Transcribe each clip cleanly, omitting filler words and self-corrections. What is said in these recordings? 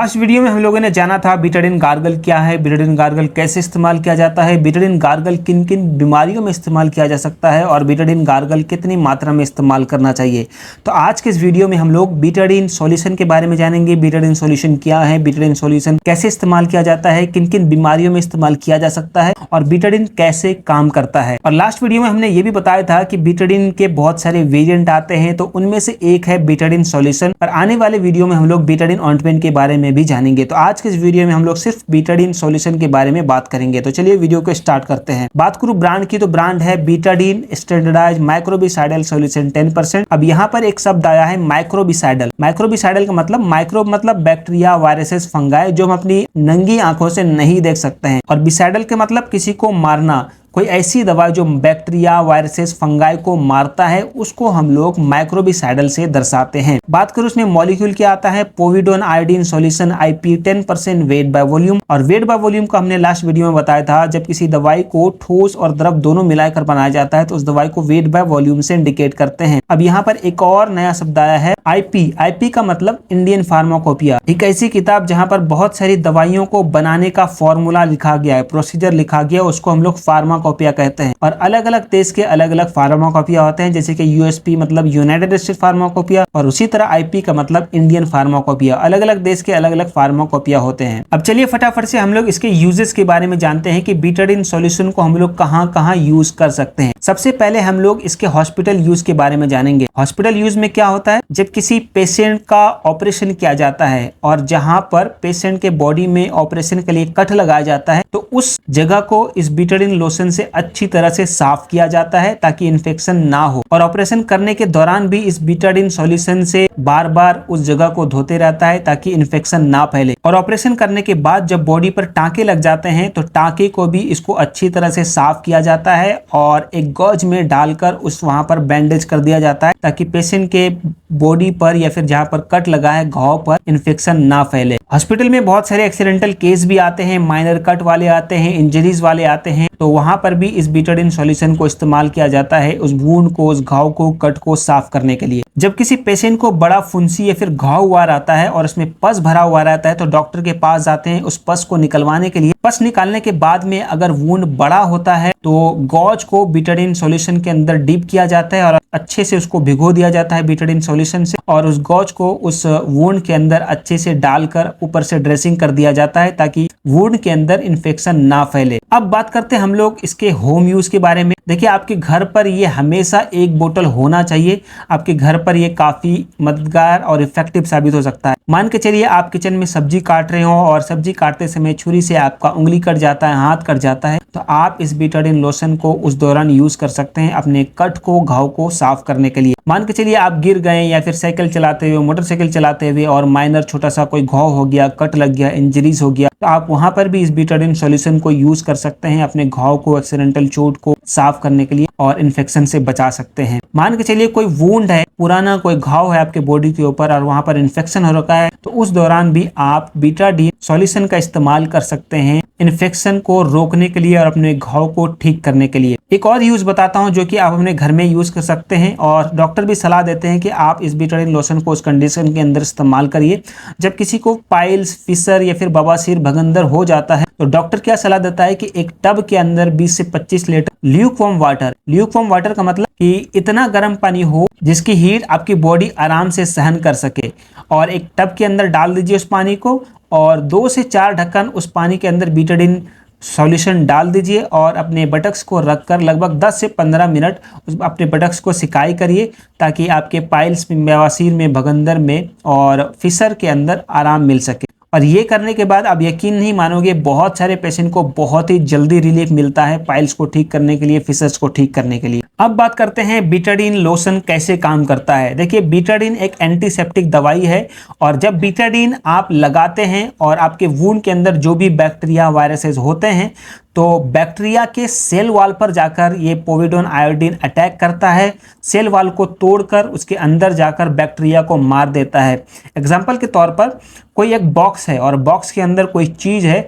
Last video में हम लोगों ने जाना था बीटाडीन गार्गल क्या है, बीटाडीन गार्गल कैसे इस्तेमाल किया जाता है, बीटाडीन गार्गल किन किन बीमारियों में इस्तेमाल किया जा सकता है और बीटाडीन गार्गल कितनी मात्रा में इस्तेमाल करना चाहिए। तो आज के इस वीडियो में हम लोग बीटाडीन सॉल्यूशन के बारे में जानेंगे। बीटाडीन सॉल्यूशन क्या है, बीटाडीन सॉल्यूशन कैसे इस्तेमाल किया जाता है, किन किन बीमारियों में इस्तेमाल किया जा सकता है और बीटाडीन कैसे काम करता है। और लास्ट वीडियो में हमने ये भी बताया था कि बीटाडीन के बहुत सारे वेरिएंट आते हैं, तो उनमें से एक है बीटाडीन सॉल्यूशन। और आने वाले वीडियो में हम लोग बीटाडीन ऑइंटमेंट के बारे में भी जानेंगे। तो आज के इस वीडियो में हम लोग सिर्फ बीटाडीन सॉल्यूशन के बारे में बात करेंगे। तो चलिए वीडियो को स्टार्ट करते हैं। बात करूं ब्रांड की, तो ब्रांड है बीटाडीन स्टैंडर्डाइज माइक्रोबिसाइडल सॉल्यूशन 10%। अब यहाँ पर एक शब्द आया है माइक्रोबिसाइडल। माइक्रोबिसाइडल का मतलब माइक्रो मतलब बैक्टीरिया, वायरसेस, फंगाई जो हम अपनी नंगी आंखों से नहीं देख सकते हैं, और बिसाइडल के मतलब किसी को मारना। कोई ऐसी दवा जो बैक्टीरिया, वायरसेस, फंगाई को मारता है उसको हम लोग माइक्रोबिसाइडल से दर्शाते हैं। बात करूं उसमें मॉलिक्यूल क्या आता है, povidone iodine solution IP 10% weight by volume. और वेट बाय वॉल्यूम को हमने लास्ट वीडियो में बताया था, जब किसी दवाई को ठोस और द्रव दोनों मिलाकर बनाया जाता है तो उस दवाई को वेट बाय वॉल्यूम से इंडिकेट करते हैं। अब यहाँ पर एक और नया शब्द आया है IP का मतलब इंडियन फार्माकोपिया। एक ऐसी किताब जहाँ पर बहुत सारी दवाइयों को बनाने का फॉर्मूला लिखा गया है, प्रोसीजर लिखा गया, उसको हम लोग फार्माकोपिया कहते हैं। और अलग अलग देश के अलग अलग फार्माकोपिया होते हैं, जैसे कि USP मतलब यूनाइटेड स्टेट फार्माकोपिया, और उसी तरह IP का मतलब इंडियन फार्माकोपिया। अलग अलग देश के अलग अलग फार्माकोपिया होते हैं। अब चलिए फटाफट से हम लोग इसके यूजेस के बारे में जानते हैं कि बीटाडीन सॉल्यूशन को हम लोग कहाँ यूज कर सकते हैं। सबसे पहले हम लोग इसके हॉस्पिटल यूज के बारे में जानेंगे। हॉस्पिटल यूज में क्या होता है, जब किसी पेशेंट का ऑपरेशन किया जाता है और जहां पर पेशेंट के बॉडी में ऑपरेशन के लिए कट लगाया जाता है, तो उस जगह को इस बीटाडीन लोशन से अच्छी तरह से साफ किया जाता है ताकि इन्फेक्शन ना हो। और ऑपरेशन करने के दौरान भी इस बीटाडीन सॉल्यूशन से बार बार उस जगह को धोते रहता है ताकि इन्फेक्शन ना फैले। और ऑपरेशन करने के बाद जब बॉडी पर टांके लग जाते हैं तो टांके को भी इसको अच्छी तरह से साफ किया जाता है और एक गॉज में डालकर वहां पर बैंडेज कर दिया जाता है ताकि पेशेंट के बॉडी पर या फिर जहां पर कट लगा है घाव पर इन्फेक्शन ना फैले। हॉस्पिटल में बहुत सारे एक्सीडेंटल केस भी आते हैं, माइनर कट वाले आते हैं, इंजरीज वाले आते हैं, तो वहां पर भी इस बीटाडीन सॉल्यूशन को इस्तेमाल किया जाता है उस वुंड को, उस घाव को, कट को साफ करने के लिए। जब किसी पेशेंट को बड़ा फुंसी या फिर घाव हुआ रहता है और उसमें पस भरा हुआ रहता है तो डॉक्टर के पास जाते हैं उस पस को निकलवाने के लिए। पस निकालने के बाद में अगर वुंड बड़ा होता है तो गॉज को बीटाडीन सॉल्यूशन के अंदर डीप किया जाता है और अच्छे से उसको भिगो दिया जाता है बीटाडीन सॉल्यूशन से, और उस गॉज को उस वुंड के अंदर अच्छे से डालकर ऊपर से ड्रेसिंग कर दिया जाता है ताकि वुंड के अंदर इन्फेक्शन ना फैले। अब बात करते हैं हम लोग इसके होम यूज के बारे में। देखिए, आपके घर पर ये हमेशा एक बोतल होना चाहिए। आपके घर पर ये काफी मददगार और इफेक्टिव साबित हो सकता है। मान के चलिए आप किचन में सब्जी काट रहे हो और सब्जी काटते समय छुरी से आपका उंगली कट जाता है, हाथ कट जाता है, तो आप इस बीटाडीन लोशन को उस दौरान यूज कर सकते हैं अपने कट को, घाव को साफ करने के लिए। मान के चलिए आप गिर गए या फिर साइकिल चलाते हुए, मोटरसाइकिल चलाते हुए और माइनर छोटा सा कोई घाव हो गया, कट लग गया, इंजरीज हो गया, तो आप वहां पर भी इस बीटाडीन सॉल्यूशन को यूज कर सकते हैं अपने घाव को, एक्सीडेंटल चोट को साफ करने के लिए और इन्फेक्शन से बचा सकते हैं। मान के चलिए कोई वुंड है, पुराना कोई घाव है आपके बॉडी के ऊपर और वहां पर इन्फेक्शन हो रखा है, तो उस दौरान भी आप बीटाडीन सॉल्यूशन का इस्तेमाल कर सकते हैं इन्फेक्शन को रोकने के लिए और अपने घाव को ठीक करने के लिए। एक और यूज बताता हूं जो कि आप अपने घर में यूज कर सकते हैं, और डॉक्टर भी सलाह देते हैं कि आप इस बीटाडीन लोशन को उस कंडीशन के अंदर इस्तेमाल करिए जब किसी को पाइल्स, फिशर या फिर बवासीर, भगंदर हो जाता है। तो डॉक्टर क्या सलाह देता है कि एक टब के अंदर 20 से 25 लीटर ल्यूकवार्म वाटर का मतलब कि इतना गर्म पानी हो जिसकी हीट आपकी बॉडी आराम से सहन कर सके, और एक टब के अंदर डाल दीजिए उस पानी को और 2 से 4 ढक्कन उस पानी के अंदर बीटाडीन सॉल्यूशन डाल दीजिए और अपने बटक्स को रखकर लगभग 10 से 15 मिनट अपने बटक्स को सिकाई करिए ताकि आपके पाइल्स में, बवासीर में, भगंदर में और फिशर के अंदर आराम मिल सके। और ये करने के बाद आप यकीन नहीं मानोगे, बहुत सारे पेशेंट को बहुत ही जल्दी रिलीफ मिलता है पाइल्स को ठीक करने के लिए, फिशर्स को ठीक करने के लिए। अब बात करते हैं बीटाडीन लोशन कैसे काम करता है। देखिए, बीटाडीन एक एंटीसेप्टिक दवाई है और जब बीटाडीन आप लगाते हैं और आपके वुंड के अंदर जो भी बैक्टीरिया, वायरसेस होते हैं तो बैक्टीरिया के सेल वॉल पर जाकर ये पोविडोन आयोडीन अटैक करता है, सेल वॉल को तोड़कर उसके अंदर जाकर बैक्टीरिया को मार देता है। एग्जाम्पल के तौर पर कोई एक बॉक्स है और बॉक्स के अंदर कोई चीज़ है,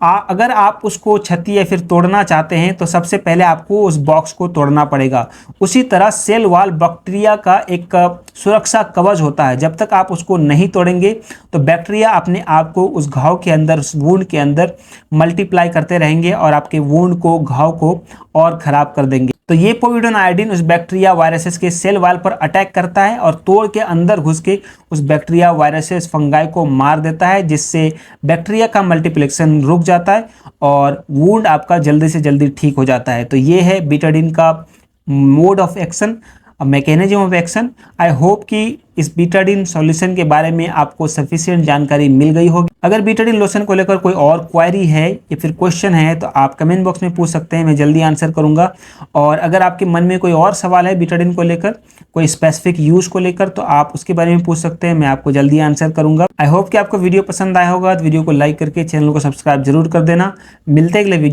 अगर आप उसको क्षति या फिर तोड़ना चाहते हैं तो सबसे पहले आपको उस बॉक्स को तोड़ना पड़ेगा। उसी तरह सेल वॉल बैक्टीरिया का एक सुरक्षा कवच होता है, जब तक आप उसको नहीं तोड़ेंगे तो बैक्टीरिया अपने आप को उस घाव के अंदर, उस वुंड के अंदर मल्टीप्लाई करते रहेंगे और आपके वुंड को, घाव को और ख़राब कर देंगे। तो ये पोविडोन आयोडीन उस बैक्टीरिया वायरसेस के सेल वॉल पर अटैक करता है और तोड़ के अंदर घुस के उस बैक्टीरिया वायरसेस फंगाई को मार देता है, जिससे बैक्टीरिया का मल्टीप्लेक्शन रुक जाता है और वुंड आपका जल्दी से जल्दी ठीक हो जाता है। तो ये है बीटाडीन का mode of action, mechanism of action. I hope कि इस बीटाडीन सॉल्यूशन के बारे में आपको सफिशिएंट जानकारी मिल गई होगी। अगर बीटाडीन लोशन को लेकर कोई और क्वेरी है या फिर क्वेश्चन है तो आप कमेंट बॉक्स में पूछ सकते हैं, मैं जल्दी आंसर करूंगा। और अगर आपके मन में कोई और सवाल है बीटाडीन को लेकर, कोई स्पेसिफिक यूज को लेकर, तो आप उसके बारे में पूछ सकते हैं, मैं आपको जल्दी आंसर करूंगा। आई होप कि आपको वीडियो पसंद आया होगा तो वीडियो को लाइक करके चैनल को सब्सक्राइब जरूर कर देना। मिलते हैं अगले वीडियो।